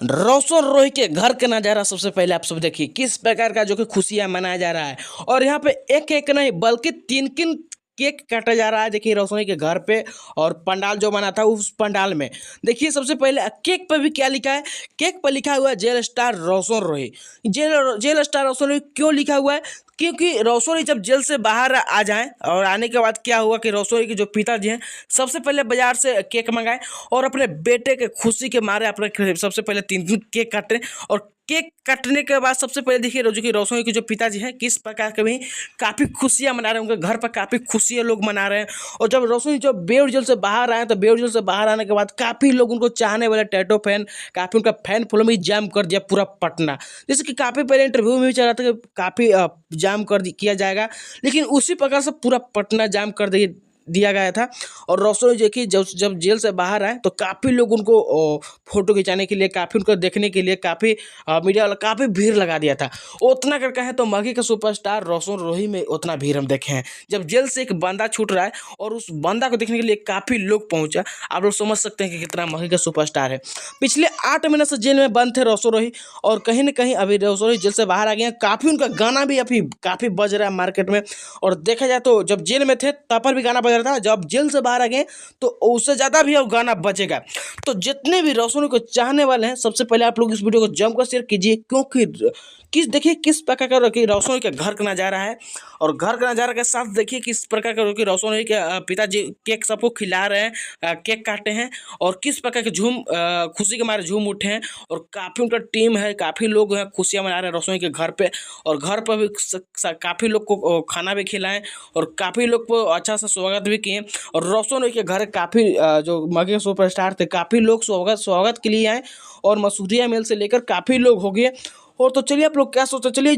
रोशन रोही के घर का नज़ारा सबसे पहले आप सब देखिए किस प्रकार का जो कि खुशियां मनाया जा रहा है। और यहाँ पे एक एक नहीं बल्कि तीन तीन केक काटा जा रहा है। देखिए रोशनी के घर पे और पंडाल जो बना था उस पंडाल में देखिए सबसे पहले केक पर भी क्या लिखा है। केक पर लिखा हुआ है जेल स्टार रोशन रोही। जेल स्टार रोशन रोही क्यों लिखा हुआ है? क्योंकि रोशनी जब जेल से बाहर आ जाएं और आने के बाद क्या हुआ कि रोशनी के जो पिताजी हैं सबसे पहले बाजार से केक मंगाए और अपने बेटे के खुशी के मारे अपने सबसे पहले तीन तीन केक काटे। और केक काटने के बाद सबसे पहले देखिए जो कि रोशनी के जो पिताजी हैं किस प्रकार के भी काफ़ी खुशियां मना रहे हैं। उनके घर पर काफ़ी खुशियां लोग मना रहे हैं। और जब रोशनी जब बेउर जेल से बाहर आए तो बेउर जेल से बाहर आने के बाद काफ़ी लोग उनको चाहने वाले टैटो फैन काफ़ी उनका फैन फॉलोइंग भी जाम कर दिया पूरा पटना। जैसे कि काफ़ी पहले इंटरव्यू में भी चल रहा था कि काफ़ी जाम किया जाएगा, लेकिन उसी प्रकार से पूरा पटना जाम कर दिया गया था। और रोशनी जो कि जब जेल से बाहर आए तो काफ़ी लोग उनको फोटो खिंचाने के लिए काफ़ी उनको देखने के लिए काफ़ी मीडिया वाला काफ़ी भीड़ लगा दिया था। उतना करके है तो मगही का सुपरस्टार रोशन रोही में उतना भीड़ हम देखे हैं। जब जेल से एक बंदा छूट रहा है और उस बंदा को देखने के लिए काफ़ी लोग पहुंचा। आप लोग समझ सकते हैं कि कितना मगही का सुपरस्टार है। पिछले 8 महीने से जेल में बंद थे रोशन रोही और कहीं ना कहीं अभी रोशन रोही जेल से बाहर आ गए हैं। काफ़ी उनका गाना भी अभी काफ़ी बज रहा है मार्केट में। और देखा जाए तो जब जेल में थे तब पर भी गाना बज रहा था, जब जेल से बाहर आ गए तो उससे ज़्यादा भी अब गाना बजेगा। तो जितने भी रोशनी को चाहने वाले हैं सबसे पहले आप लोग इस वीडियो को जमकर शेयर कीजिए, क्योंकि देखिए किस प्रकार का रोशनी के घर का नज़ारा है। और घर का नज़ारा के साथ देखिए किस प्रकार का रोशनी के पिताजी केक सबको खिला रहे हैं, केक काटे हैं और किस प्रकार के खुशी के मारे झूम उठे हैं। और काफ़ी उनका टीम है, काफ़ी लोग हैं खुशियाँ मना रहे हैं रोशनी के घर पे। और घर पर भी काफ़ी लोग को खाना भी खिलाएं और काफ़ी लोग को अच्छा सा स्वागत भी किए। और रोशन के घर काफ़ी जो मगे सुपरस्टार थे काफ़ी लोग स्वागत के लिए आए और मसूरिया मेल से लेकर काफ़ी लोग हो गए। और तो चलिए आप लोग क्या सोचते, चलिए